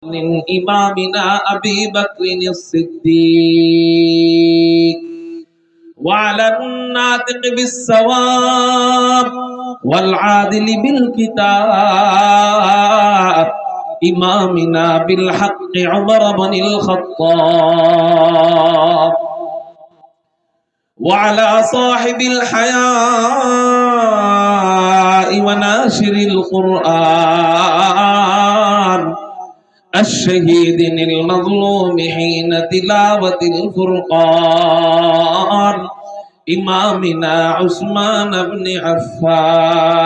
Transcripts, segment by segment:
من إمامنا أبي بكر الصديق وعلى الناطق بالصواب والعادل بالكتاب إمامنا بالحق عمر بن الخطاب وعلى صاحب الحياء وناشر القرآن الشهيد المظلوم حين تلاوة الفرقان إمامنا عثمان بن عفان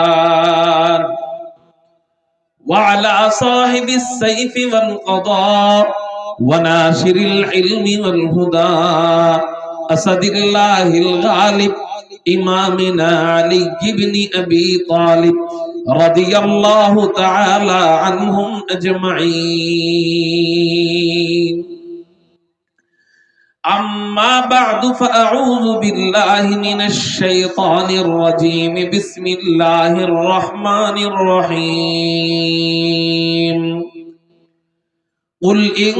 وعلى صاحب السيف والقضاء وناشر العلم والهدى أسد الله الغالب إمامنا علي بن أبي طالب رضي الله تعالى عنهم أجمعين أما بعد فأعوذ بالله من الشيطان الرجيم بسم الله الرحمن الرحيم قل إن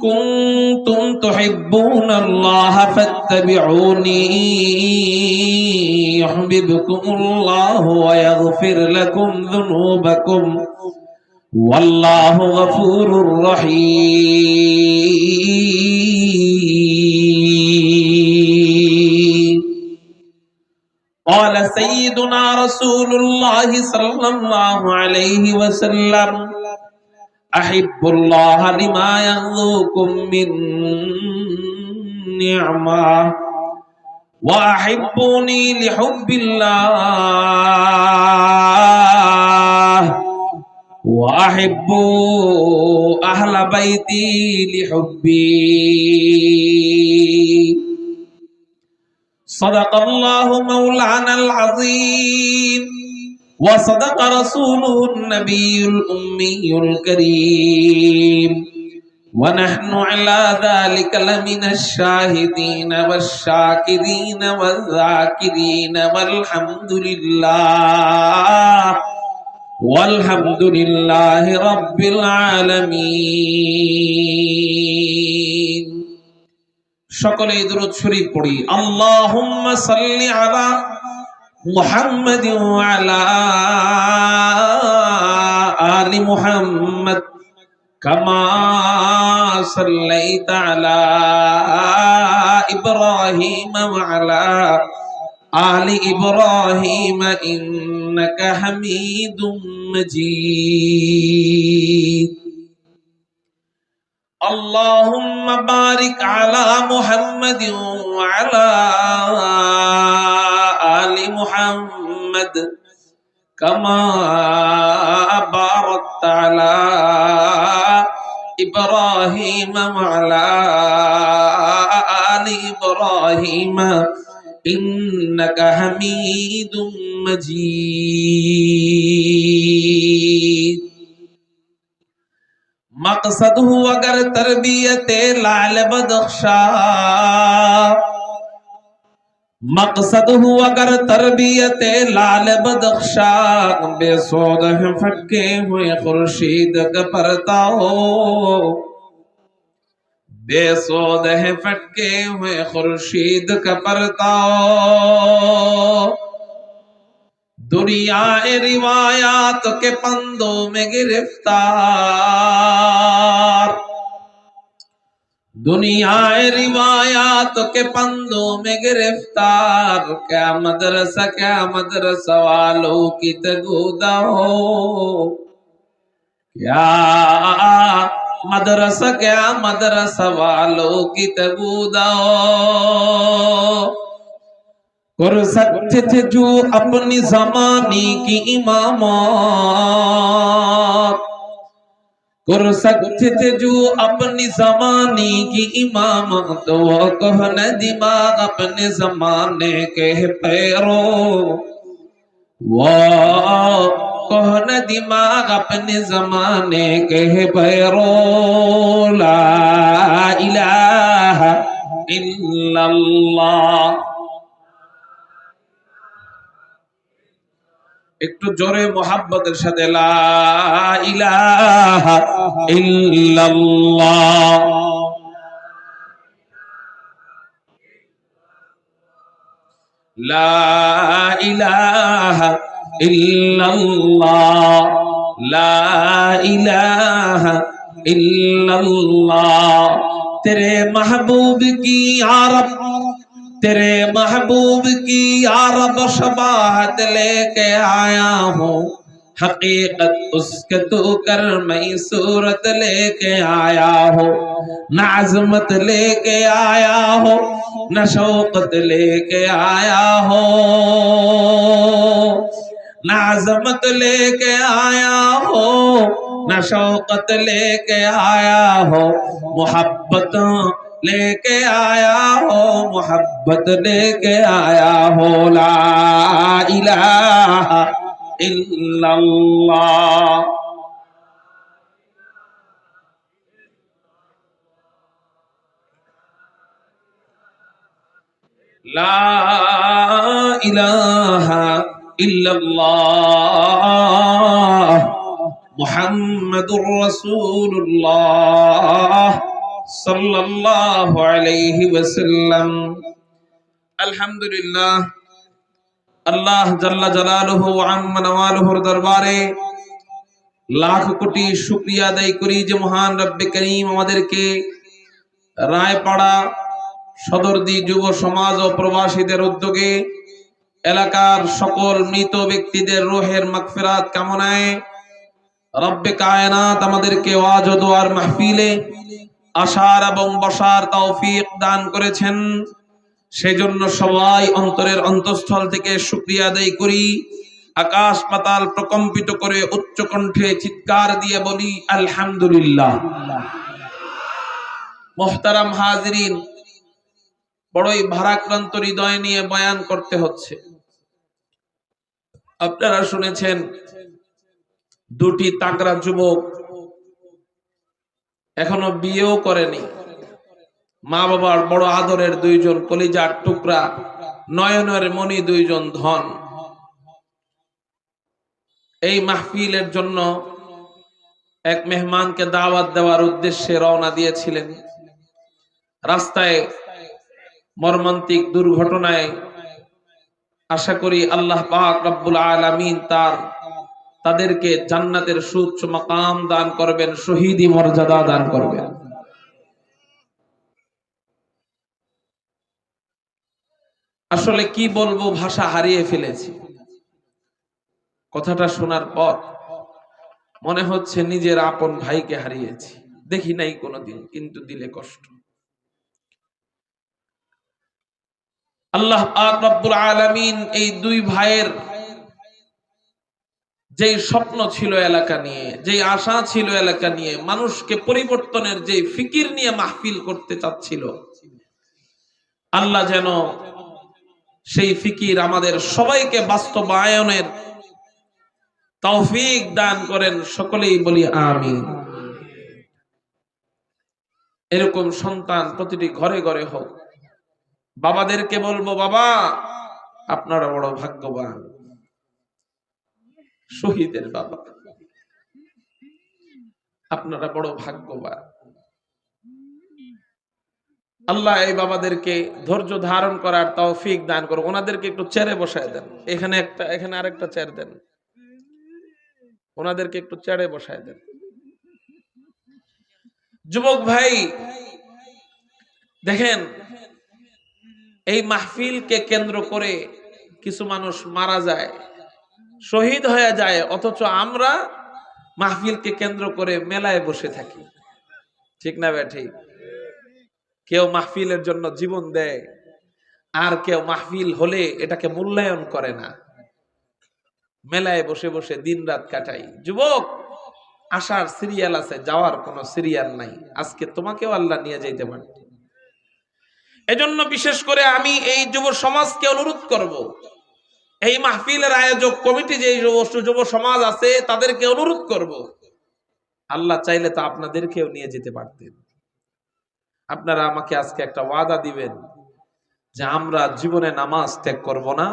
كنتم تحبون الله فاتبعوني يحببكم الله ويغفر لكم ذنوبكم والله غفور رحيم قال سيدنا رسول الله صلى الله عليه وسلم أحب الله لما يغذوكم من نعمة وأحبوني لحب الله وأحبوا أهل بيتي لحبي صدق الله مولانا العظيم وصدق رسوله النبي الأمي الكريم ونحن على ذلك لمن الشاهدين والشاكرين والذاكرين والحمد لله رب العالمين সকলে দুরূদ শরীফ পড়ি আল্লাহুম্মা সাল্লি আলা محمد وعلى آل محمد كما صليت على إبراهيم وعلى آل إبراهيم إنك حميد مجيد اللهم بارك على محمد وعلى آل محمد كما باركت على إبراهيم وعلى آل إبراهيم إنك حميد مجيد مقصد ہو اگر تربیت لعل بدخشا مقصد ہو اگر تربیت لعل بدخشا بے سود ہے پھٹکے ہوئے خورشید کا پرتا ہو بے سود ہے پھٹکے ہوئے خورشید کا پرتا ہو دنیا روایات کے پندوں میں گرفتار دنیا روایات کے پندوں میں گرفتار کیا مدرسہ والوں کی تگودا ہو کیا مدرسہ والوں کی تگودا ہو کر سکتے تھے جو اپنی زمانے کی امامات کر سکتے تھے جو اپنی زمانے کی امامت وہ کہن دماغ اپنے زمانے کے پیروں وہ کہن دماغ اپنے زمانے کے پیروں لا الہ الا اللہ একটু জোরে মোহাব্বতের সাথে লা ইলাহা ইল্লাল্লাহ। লা ইলাহা ইল্লাল্লাহ, লা ইলাহা इल्लल्लाह। तेरे महबूब की यारब, तेरे महबूब की यारब शबाहत लेके आया हूँ, हकीकत उसके तू कर मैं सूरत लेके आया हो, न अज़मत लेके आया हो न शौकत लेके आया हो, न अज़मत लेके आया हो न शौकत लेके आया हो, मोहब्बत लेके आया हो, मोहब्बत लेके आया हो। ला इलाहा इल्लल्लाह। ला इलाहा इल्लल्लाह मुहम्मदुर रसूलुल्लाह सल्लल्लाहु अलैहि वसल्लम। अल्हम्दुलिल्लाह, अल्लाह जल्ला जलालुहु व अम्मा नवालुहुर दरबारे लाख कोटी शुक्रिया আদায় করি যে মহান রব্বে করিম আমাদেরকে রায়পাড়া সদরদি যুব সমাজ ও প্রবাসীদের উদ্যোগে এলাকার সকল মৃত ব্যক্তিদের রূহের মাগফিরাত কামনায় রব্বে কায়নাত আমাদেরকে ওয়াজ ও দোয়ার মাহফিলে আসার এবং বসার তৌফিক দান করেছেন। সেজন্য সবাই অন্তরের অন্তঃস্থল থেকে শুকরিয়া আদায় করি। আকাশ পাতাল প্রকম্পিত করে উচ্চ কণ্ঠে চিৎকার দিয়ে বলি আলহামদুলিল্লাহ। মুহতারাম হাজিরিন, বড়ই ভারাক্রান্ত হৃদয় নিয়ে বয়ান করতে হচ্ছে। আপনারা শুনেছেন দুটি তাগড়া যুবক এখনো বিয়েও করেনি, মা বাবার বড় আদরের দুইজন কলিজার টুকরা, নয়নের মণি দুইজন ধন, এই মাহফিলের জন্য এক মেহমানকে দাওয়াত দেওয়ার উদ্দেশ্যে রওনা দিয়েছিলেন। রাস্তায় মর্মান্তিক দুর্ঘটনায় আশা করি আল্লাহ পাক রব্বুল আলামিন তাদেরকে জান্নাতের সুউচ্চ মাকাম দান করবেন, শহীদি মর্যাদা দান করবেন। আসলে কি বলবো, ভাষা হারিয়ে ফেলেছি। কথাটা শোনার পর মনে হচ্ছে নিজের আপন ভাইকে হারিয়েছি, দেখি নাই কোনোদিন, কিন্তু দিলে কষ্ট। আল্লাহ পাক রব্বুল আলামিন এই দুই ভাইয়ের যেই স্বপ্ন ছিল এলাকা নিয়ে, যেই আশা ছিল এলাকা নিয়ে, মানুষকে পরিবর্তনের যে ফিকির নিয়ে মাহফিল করতে চাচ্ছিল, আল্লাহ যেন সেই ফিকির আমাদের সবাইকে বাস্তবায়নের তৌফিক দান করেন। সকলেই বলি আমিন। এরকম সন্তান প্রতিটি ঘরে ঘরে হোক। বাবাদেরকে বলবো, বাবা আপনারা বড় ভাগ্যবান, শহীদের বাবা, আপনারা বড় ভাগ্যবান। আল্লাহ এই বাবাদেরকে ধৈর্য ধারণ করার তৌফিক দান করুন। ওনাদেরকে একটু চেয়ারে বসায় দেন, এখানে আরেকটা চেয়ার দেন, ওনাদেরকে একটু চেয়ারে বসায় দেন। যুবক ভাই দেখেন, এই মাহফিলকে কেন্দ্র করে কিছু মানুষ মারা যায়, শহীদ হয়ে যায়, অথচ আমরা মাহফিলকে কেন্দ্র করে মেলায় বসে থাকি। ঠিক না ভাই? ঠিক। কেউ মাহফিলের জন্য জীবন দেয়, আর কেউ মাহফিল হলে এটাকে মূল্যায়ন করে না, মেলায় বসে বসে দিন রাত কাটাই। যুবক, আসার সিরিয়াল আছে, যাওয়ার কোনো সিরিয়াল নাই। আজকে তোমাকেও আল্লাহ নিয়ে যেতে পারে। এজন্য বিশেষ করে আমি এই যুব সমাজকে অনুরোধ করব, এই মাহফিলের আয়োজক কমিটি যে যুব সমাজ আছে তাদেরকে অনুরোধ করব, আল্লাহ চাইলে তো আপনাদেরকেও নিয়ে যেতে পারতেন। আপনারা আমাকে আজকে একটা ওয়াদা দিবেন যে আমরা জীবনে নামাজ ত্যাগ করব না,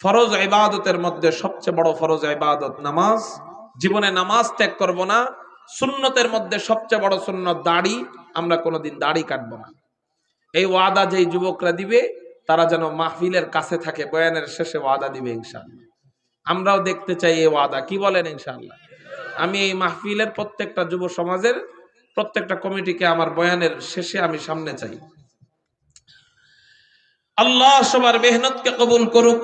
ফরজ ইবাদতের মধ্যে সবচেয়ে বড় ফরজ ইবাদত নামাজ। জীবনে নামাজ ত্যাগ করব না। সুন্নতের মধ্যে সবচেয়ে বড় সুন্নত দাড়ি, আমরা কোনোদিন দাড়ি কাটবো না। এই ওয়াদা যেই যুবকরা দিবে তারা যেন মাহফিলের কাছে থাকে, বয়ানের শেষে ওয়াদা দিবে ইনশাআল্লাহ। আমরাও দেখতে চাই এই ওয়াদা, কি বলেন ইনশাআল্লাহ? আমি এই মাহফিলের প্রত্যেকটা যুব সমাজের প্রত্যেকটা কমিটিকে আমার বয়ানের শেষে আমি সামনে চাই। আল্লাহ সবার মেহনতকে কবুল করুক।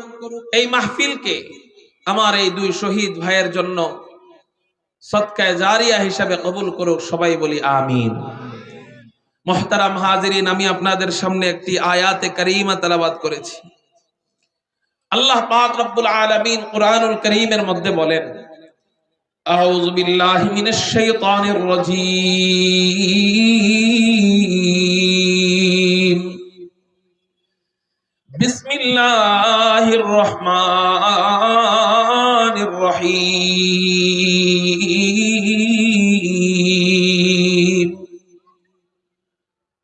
এই মাহফিলকে আমার এই দুই শহীদ ভাইয়ের জন্য সদকায়ে জারিয়া হিসাবে কবুল করুক, সবাই বলি আমিন। মুহতারাম হাজিরিন, আমি আপনাদের সামনে একটি আয়াতে কারীমা তেলাওয়াত করেছি। আল্লাহ পাক রব্বুল আলামিন কুরআনুল কারীমের মধ্যে বলেন, আউযু বিল্লাহি মিনাশ শাইতানির রাজীম, বিসমিল্লাহির রহমানির রহিম,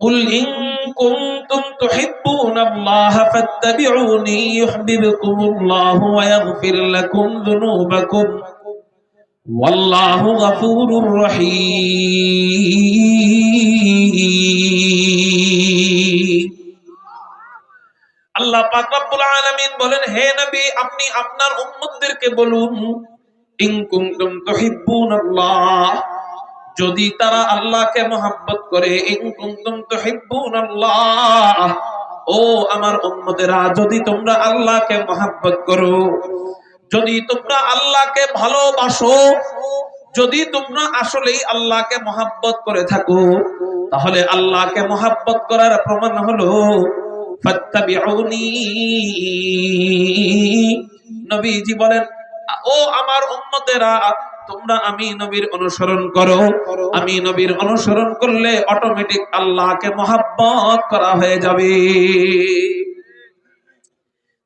কুল ইন কুনতুম তুহিব্বুনাল্লাহা ফাত্তাবিউনি ইউহিব্বুকুমুল্লাহু ওয়া ইয়াগফির লাকুম যুনুবাকুম ওয়াল্লাহু গফুরুর রহিম। আল্লাহ পাক রব্বুল আলামিন বলেন, হে নবী আপনি আপনার উম্মতদেরকে বলুন, ইন কুনতুম তুহিব্বুনাল্লাহ, যদি তারা আল্লাহকে মহব্বত করে, ইন কুনতুম তুহিব্বুনাল্লাহ, ও আমার উম্মতেরা যদি তোমরা আল্লাহকে মহব্বত করো, যদি তোমরা আল্লাহকে ভালোবাসো, যদি তোমরা আসলেই আল্লাহকে মহব্বত করে থাকো, তাহলে আল্লাহকে মহব্বত করার প্রমাণ হলো ফাত্তাবিউনি। নবীজি বলেন, ও আমার উম্মতেরা তোমরা আমি নবীর অনুসরণ করো। আমি নবীর অনুসরণ করলে অটোমেটিক আল্লাহকে মহব্বত করা হয়ে যাবে।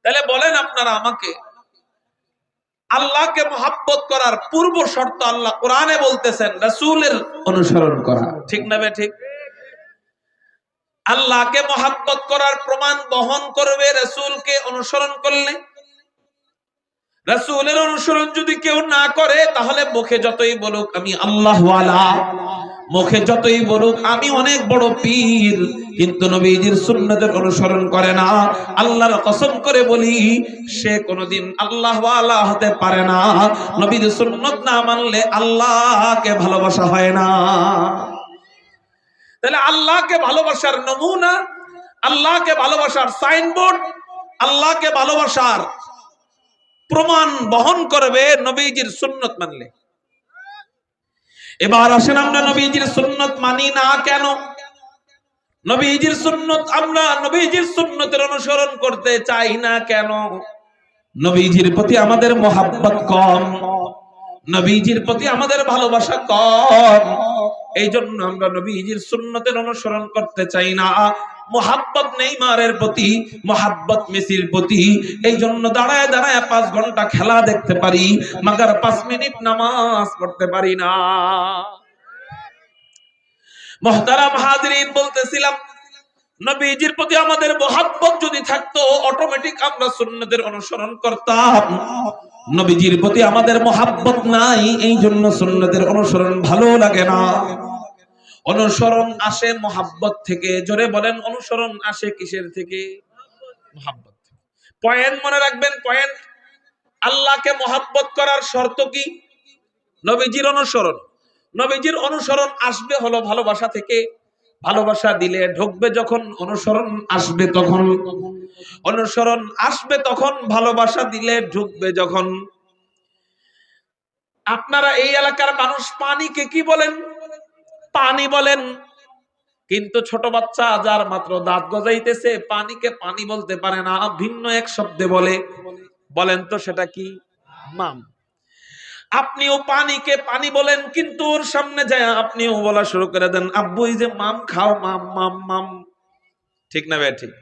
তাহলে বলেন আপনারা আমাকে, আল্লাহকে মহব্বত করার পূর্ব শর্ত আল্লাহ কোরআনে বলতেছেন রাসূলের অনুসরণ করা, ঠিক না বে ঠিক? আল্লাহকে মহব্বত করার প্রমাণ বহন করবে রাসূলকে অনুসরণ করলে। রাসূলের অনুসরণ যদি কেউ না করে, তাহলে মুখে যতই বলুক আমি আল্লাহওয়ালা, মুখে যতই বলুক আমি অনেক বড় পীর, কিন্তু নবীজির সুন্নতের অনুসরণ করে না, আল্লাহর কসম করে বলি সে কোনোদিন আল্লাহওয়ালা হতে পারে না। নবীর সুন্নত না মানলে আল্লাহকে ভালোবাসা হয় না। তাহলে আল্লাহকে ভালোবাসার নমুনা, আল্লাহকে ভালোবাসার সাইনবোর্ড, আল্লাহকে ভালোবাসার প্রমাণ বহন করবে নবীজির সুন্নত মানলে। এবার আসেন আমরা নবীজির সুন্নত মানি না কেন? নবীজির সুন্নত আমরা নবীজির সুন্নতের অনুসরণ করতে চাই না কেন? নবীজির প্রতি আমাদের মহব্বত কম, নবীজির প্রতি আমাদের ভালোবাসা কম, এই জন্য আমরা নবীজির সুন্নতের অনুসরণ করতে চাই না। মোহাব্বত নেইমারের প্রতি, মোহাব্বত মেসির প্রতি, এই জন্য দাঁড়ায় দাঁড়ায় 5 ঘন্টা খেলা দেখতে পারি, মাগার 5 মিনিট নামাজ পড়তে পারি না। মুহতারাম হাজিরিন, বলতেছিলাম নবীজির প্রতি আমাদের মোহাব্বত যদি থাকতো, অটোমেটিক আমরা সুন্নতের অনুসরণ করতাম। নবীজির প্রতি আমাদের মোহাব্বত নাই, এই জন্য সুন্নতের অনুসরণ ভালো লাগে না। অনুসরণ আসে মোহাব্বত থেকে। জোরে বলেন, অনুসরণ আসে কিসের থেকে? মোহাব্বত। পয়েন্ট মনে রাখবেন, পয়েন্ট। আল্লাহকে মোহাব্বত করার শর্ত কি? নবীজির অনুসরণ। নবীজির অনুসরণ আসবে হলো ভালোবাসা থেকে। ভালোবাসা দিলে ঢুকবে যখন, অনুসরণ আসবে তখন। অনুসরণ আসবে তখন, ভালোবাসা দিলে ঢুকবে যখন। আপনারা এই এলাকার মানুষ পানিকে কি বলেন? পানি বলেন, কিন্তু ছোট বাচ্চা যার মাত্র দাঁত গজাইতেছে পানিকে পানি বলতে পারে না, ভিন্ন এক শব্দে বলে। বলেন তো সেটা কি? মাম। আপনিও পানিকে পানি বলেন, কিন্তু ওর সামনে যায় আপনিও বলা শুরু করে দেন, আব্বু এই যে মাম খাও, মাম মাম মাম। ঠিক না ভাই? ঠিক।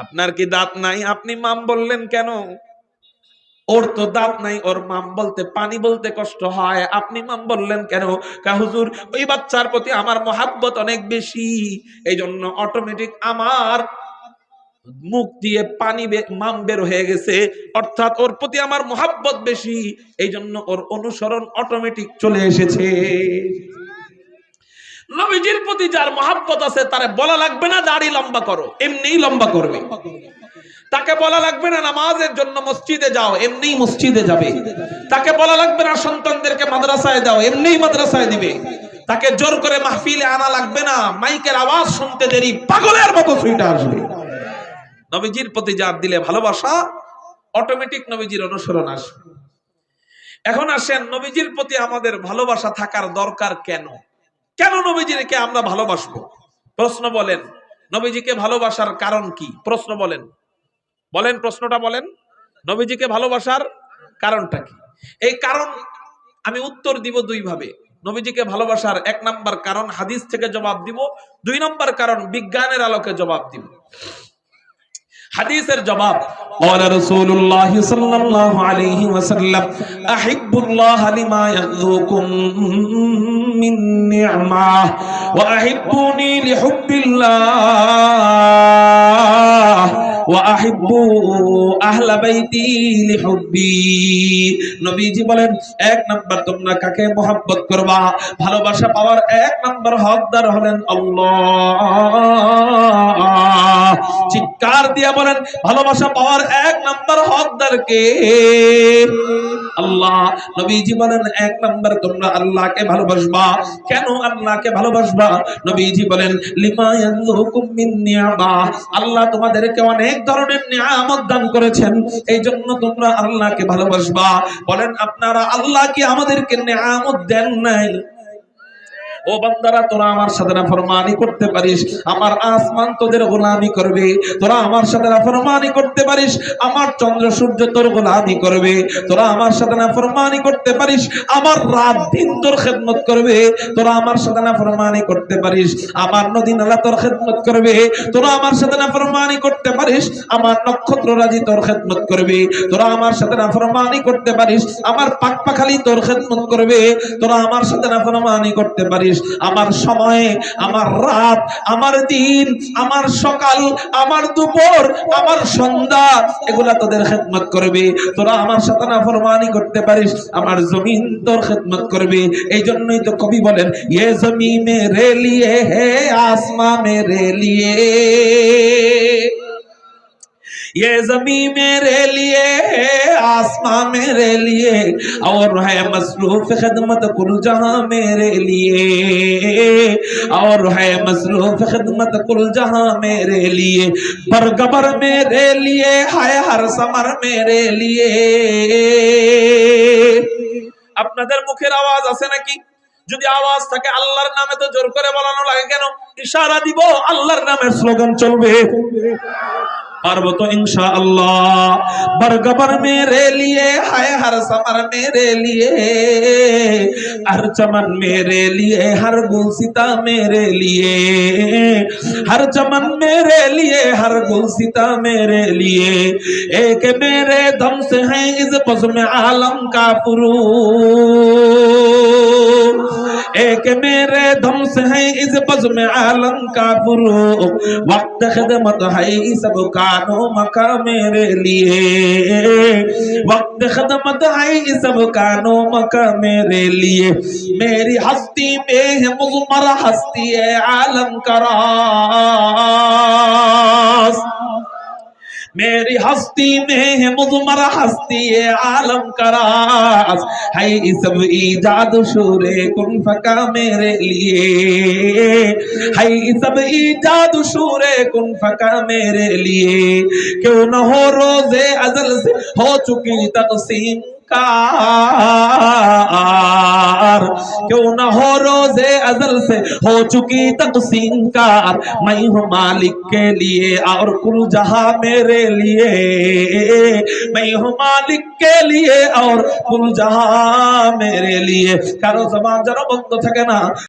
আপনার কি দাঁত নাই? আপনি মাম বললেন কেন? ওর তো দাঁত নাই, ওর মাম বলতে, পানি বলতে কষ্ট হয়, আপনি মাম বললেন কেন? হুজুর ওই বাচ্চার প্রতি আমার মহাব্বত অনেক বেশি, এই জন্য অটোমেটিক আমার মুখ দিয়ে পানি মাম বের হয়ে গেছে, অর্থাৎ ওর প্রতি আমার মোহাব্বত বেশি, এই জন্য ওর অনুসরণ অটোমেটিক চলে এসেছে। নবীজির প্রতি যার মোহাব্বত আছে তারে বলা লাগবে না দাড়ি লম্বা করো, এমনিই লম্বা করবে। তাকে বলা লাগবে না নামাজের জন্য মসজিদে যাও, এমনিই মসজিদে যাবে। তাকে বলা লাগবে না সন্তানদেরকে মাদ্রাসায় দাও, এমনিই মাদ্রাসায় দিবে। তাকে জোর করে মাহফিলে আনা লাগবে না, মাইকের আওয়াজ শুনতে দেরি পাগলের মতো ছুটে আসবে। নবীজির প্রতি যার দিলে ভালোবাসা, অটোমেটিক নবীজির অনুসরণ আসবে। এখন আসেন, নবীজির প্রতি আমাদের ভালোবাসা থাকার দরকার কেন? কেন নবীজিকে আমরা ভালোবাসবো? প্রশ্ন বলেন, নবীজিকে ভালোবাসার কারণ কি? প্রশ্ন বলেন, বলেন, প্রশ্নটা বলেন, নবীজিকে ভালোবাসার কারণটা কি? এই কারণ আমি উত্তর দিব দুই ভাবে। নবীজিকে ভালোবাসার এক নাম্বার কারণ হাদিস থেকে জবাব দিব, দুই নাম্বার কারণ বিজ্ঞানের আলোকে জবাব দিব। হাদিসের জবাব, ক্বালা রাসূলুল্লাহ সাল্লাল্লাহু আলাইহি ওয়াসাল্লাম আহিব্বুল্লাহ লিমা ইয়াযুকুম মিন নি'মাহ ওয়া আহিব্বুনি লিহুব্বিল্লাহ ওয়া আহিব্বু আহলা বাইতি লিহুব্বি। নবীজি বলেন, এক নাম্বার তোমরা কাকে মহব্বত করবা, ভালোবাসা পাওয়ার এক নাম্বার হকদার হলেন আল্লাহ। চিৎকার দিয়া বলেন, ভালোবাসা পাওয়ার এক নাম্বার হকদার কে? আল্লাহ। নবীজি বলেন, এক নাম্বার তোমরা আল্লাহকে ভালোবাসবা। কেন আল্লাহকে ভালোবাসবা? নবীজি বলেন, লিমা ইয়াযুকুম মিন নি'মাহ, আল্লাহ তোমাদেরকে অনেক ধরনের নিয়ামত দান করেছেন, এই জন্য তোমরা আল্লাহকে ভালোবাসবা। বলেন, আপনারা আল্লাহ কি আমাদেরকে নিয়ামত দেন নাই? ও বান্দারা, তোরা আমার সাথে নাফরমানি করতে পারিস, আমার আসমান তোদের গোলামি করবে। তোরা আমার সাথে নাফরমানি করতে পারিস, আমার চন্দ্র সূর্য তোর গোলামি করবে। তোরা আমার সাথে নাফরমানি করতে পারিস, আমার রাত দিন তোর খেদমত করবে। তোরা আমার সাথে নাফরমানি করতে পারিস, আমার নদী নালা তোর খেদমত করবে। তোরা আমার সাথে নাফরমানি করতে পারিস, আমার নক্ষত্ররাজি তোর খেদমত করবে। তোরা আমার সাথে নাফরমানি করতে পারিস, আমার পাখপাখালি তোর খেদমত করবে। তোরা আমার সাথে নাফরমানি করতে পারিস, আমার সময়ে, আমার রাত, আমার দিন, আমার সকাল, আমার দুপুর, আমার সন্ধ্যা, এগুলা তোদের খেদমত করবে। তোরা আমার সাথে নাফরমানি করতে পারিস, আমার জমিন তোর খেদমত করবে। এই জন্যই তো কবি বলেন, ये जमीन मेरे लिए है आसमां मेरे लिए, ये ज़मीन मेरे लिए है आसमां मेरे लिए, और है मसरूफ खिदमत कुल जहां मेरे लिए, और है मसरूफ खिदमत कुल जहां मेरे लिए, बरगबर मेरे लिए है हर समर मेरे लिए। আপনাদের মুখের আওয়াজ আছে নাকি? যদি আওয়াজ থাকে আল্লাহর নামে তো জোর করে বলানো লাগে কেন? ইশারা দিব, আল্লাহর নামের স্লোগান চলবে। পারবো তো इंशाअल्लाह। बरगबर मेरे लिए है हर समर मेरे लिए, हर चमन मेरे लिए, हर गुलसिता मेरे लिए, हर चमन मेरे लिए, हर गुलसिता मेरे लिए, एक मेरे दम से है इस बज़्म आलम का फुरूक, एक मेरे दम से है इस बज़्म आलम का फुरूक, वक्त खिदमत है सब कानो मका मेरे लिए, वक्त खिदमत है सब कानो मका मेरे लिए, मेरी हस्ती में है मुज़मर हस्ती है आलम का राज, मेरी हस्ती में है मुज़मर हस्ती आलम का राज, है सब ईजाद शूरे कुन फका मेरे लिए, है सब ईजाद शूरे कुन फका मेरे लिए, क्यों न हो रोज़े अज़ल से हो चुकी तक़सीम कार, क्यों न हो रोज़े अज़ल से हो चुकी तक़सीम कार, मैं हूँ मालिक के लिए और कुल जहां मेरे लिए, मैं हूँ मालिक के लिए और कुल जहां मेरे लिए। कारो ज़बान जरा बंद থাকে না।